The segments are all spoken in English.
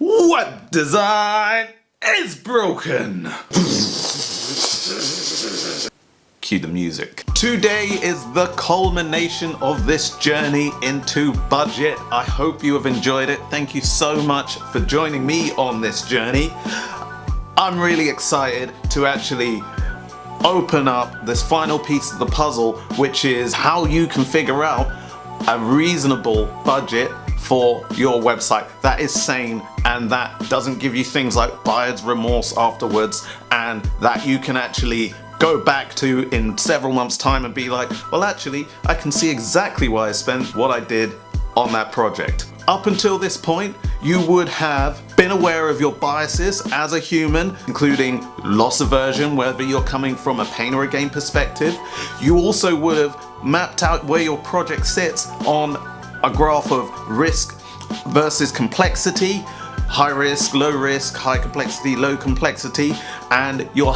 Web design is broken. Cue the music. Today is the culmination of this journey into budget. I hope you have enjoyed it. Thank you so much for joining me on this journey. I'm really excited to actually open up this final piece of the puzzle, which is how you can figure out a reasonable budget for your website that is sane and that doesn't give you things like buyer's remorse afterwards, and that you can actually go back to in several months' time and be like, well, actually, I can see exactly why I spent what I did on that project. Up until this point, you would have been aware of your biases as a human, including loss aversion, whether you're coming from a pain or a gain perspective. You also would have mapped out where your project sits on a graph of risk versus complexity, high risk, low risk, high complexity, low complexity, and you'll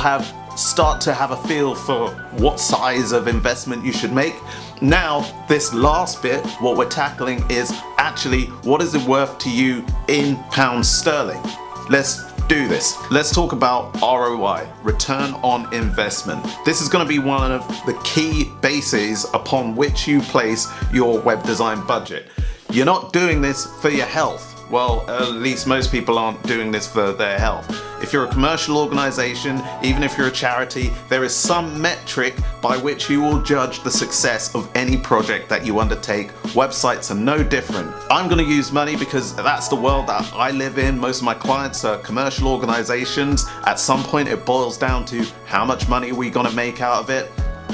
start to have a feel for what size of investment you should make. Now, this last bit, what we're tackling is actually what is it worth to you in pounds sterling. Let's do this. Let's talk about ROI, return on investment. This is going to be one of the key bases upon which you place your web design budget. You're not doing this for your health. Well, at least most people aren't doing this for their health. If you're a commercial organization, even if you're a charity, there is some metric by which you will judge the success of any project that you undertake. Websites are no different. I'm going to use money because that's the world that I live in. Most of my clients are commercial organizations. At some point it boils down to how much money are we going to make out of it.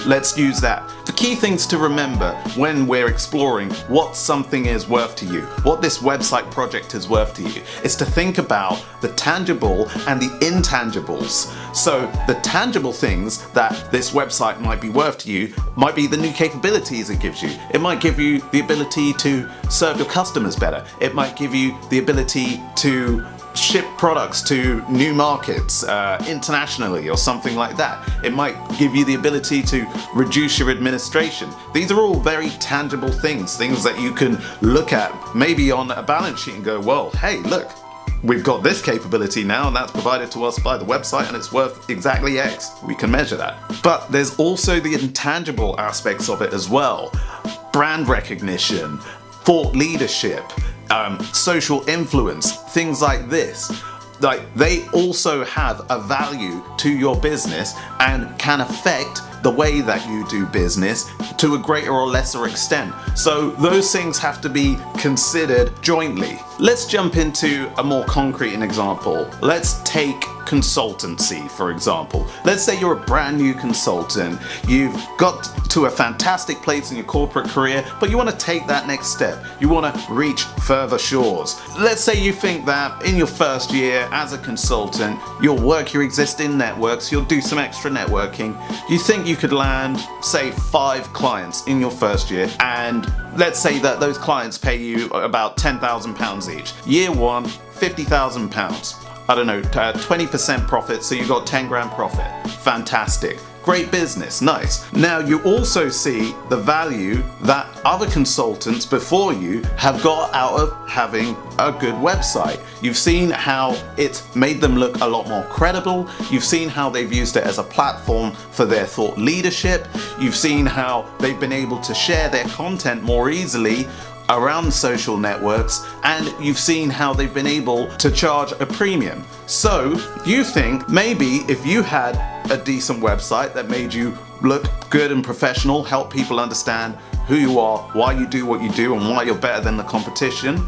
Let's use that. The key things to remember when we're exploring what something is worth to you, what this website project is worth to you, is to think about the tangible and the intangibles. So the tangible things that this website might be worth to you might be the new capabilities it gives you. It might give you the ability to serve your customers better. It might give you the ability to ship products to new markets internationally or something like that. It might give you the ability to reduce your administration. These are all very tangible things that you can look at maybe on a balance sheet and go, well, hey, look, we've got this capability now and that's provided to us by the website and it's worth exactly X. We can measure that. But there's also the intangible aspects of it as well. Brand recognition, thought leadership, social influence, things like this. Like, they also have a value to your business and can affect the way that you do business to a greater or lesser extent. So those things have to be considered jointly. Let's jump into a more concrete example. Let's take consultancy, for example. Let's say you're a brand new consultant. You've got to a fantastic place in your corporate career, but you want to take that next step. You want to reach further shores. Let's say you think that in your first year as a consultant, you'll work your existing networks, you'll do some extra networking. You think you could land, say, 5 clients in your first year, and let's say that those clients pay you about £10,000 each. Year 1, £50,000. I don't know, 20% profit, so you got 10 grand profit. Fantastic. Great business, nice. Now you also see the value that other consultants before you have got out of having a good website. You've seen how it's made them look a lot more credible. You've seen how they've used it as a platform for their thought leadership. You've seen how they've been able to share their content more easily around social networks, and you've seen how they've been able to charge a premium. So you think maybe if you had a decent website that made you look good and professional, help people understand who you are, why you do what you do, and why you're better than the competition,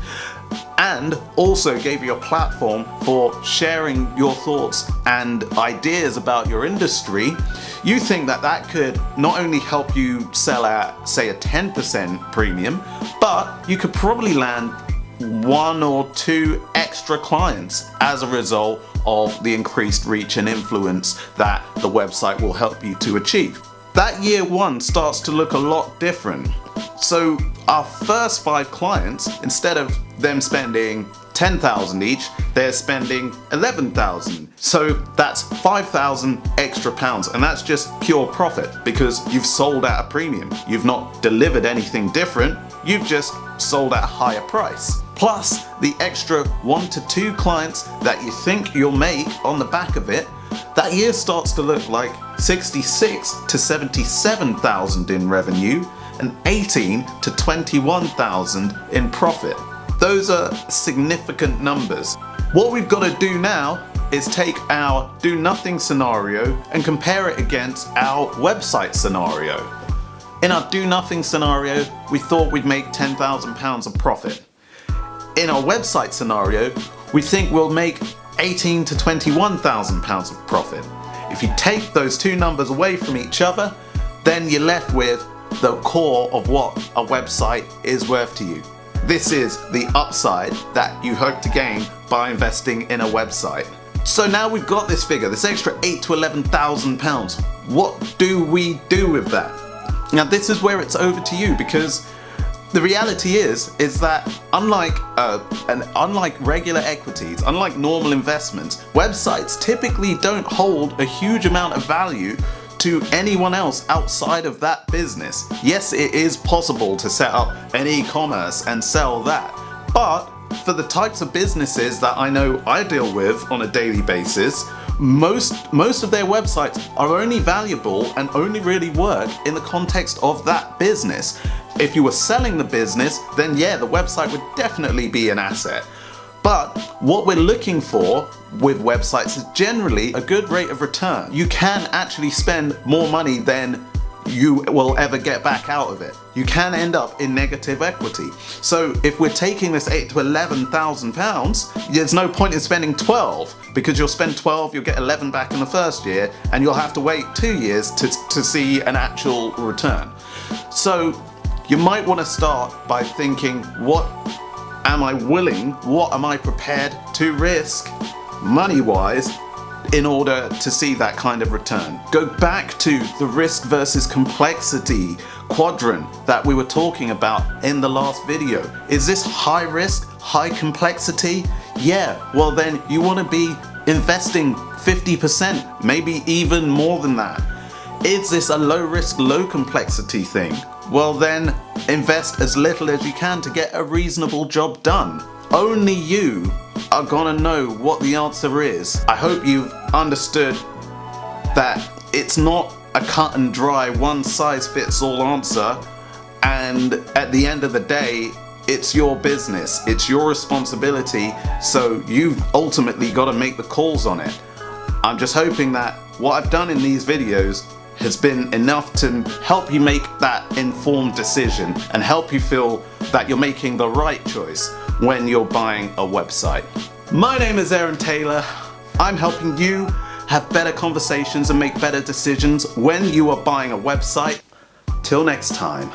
and also gave you a platform for sharing your thoughts and ideas about your industry, you think that that could not only help you sell at, say, a 10% premium, but you could probably land 1 or 2 extra clients as a result of the increased reach and influence that the website will help you to achieve. That year 1 starts to look a lot different. So our first 5 clients, instead of them spending 10,000 each, they're spending 11,000. So that's 5,000 extra pounds, and that's just pure profit because you've sold at a premium. You've not delivered anything different. you've just sold at a higher price. Plus the extra 1 to 2 clients that you think you'll make on the back of it, that year starts to look like 66 to 77,000 in revenue and 18 to 21,000 in profit. Those are significant numbers. What we've got to do now is take our do nothing scenario and compare it against our website scenario. In our do nothing scenario, we thought we'd make £10,000 of profit. In our website scenario, we think we'll make £18,000 to £21,000 of profit. If you take those two numbers away from each other, then you're left with the core of what a website is worth to you. This is the upside that you hope to gain by investing in a website. So now we've got this figure, this extra £8,000 to £11,000. What do we do with that? Now this is where it's over to you, because the reality is that unlike regular equities, unlike normal investments, websites typically don't hold a huge amount of value to anyone else outside of that business. Yes, it is possible to set up an e-commerce and sell that, but for the types of businesses that I know I deal with on a daily basis, most of their websites are only valuable and only really work in the context of that business. If you were selling the business, then yeah, the website would definitely be an asset. But what we're looking for with websites is generally a good rate of return. You can actually spend more money than you will ever get back out of it. You can end up in negative equity. So if we're taking this £8,000 to £11,000, there's no point in spending 12, because you'll spend 12, you'll get 11 back in the first year, and you'll have to wait 2 years to see an actual return. So you might want to start by thinking, what am I willing, what am I prepared to risk money-wise in order to see that kind of return? Go back to the risk versus complexity quadrant that we were talking about in the last video. Is this high risk, high complexity? Yeah, well then you want to be investing 50%, maybe even more than that. Is this a low risk, low complexity thing? Well then invest as little as you can to get a reasonable job done. Only you are gonna know what the answer is. I hope you've understood that it's not a cut and dry, one size fits all answer, and at the end of the day, it's your business, it's your responsibility, so you've ultimately got to make the calls on it. I'm just hoping that what I've done in these videos has been enough to help you make that informed decision and help you feel that you're making the right choice when you're buying a website. My name is Aaron Taylor. I'm helping you have better conversations and make better decisions when you are buying a website. Till next time.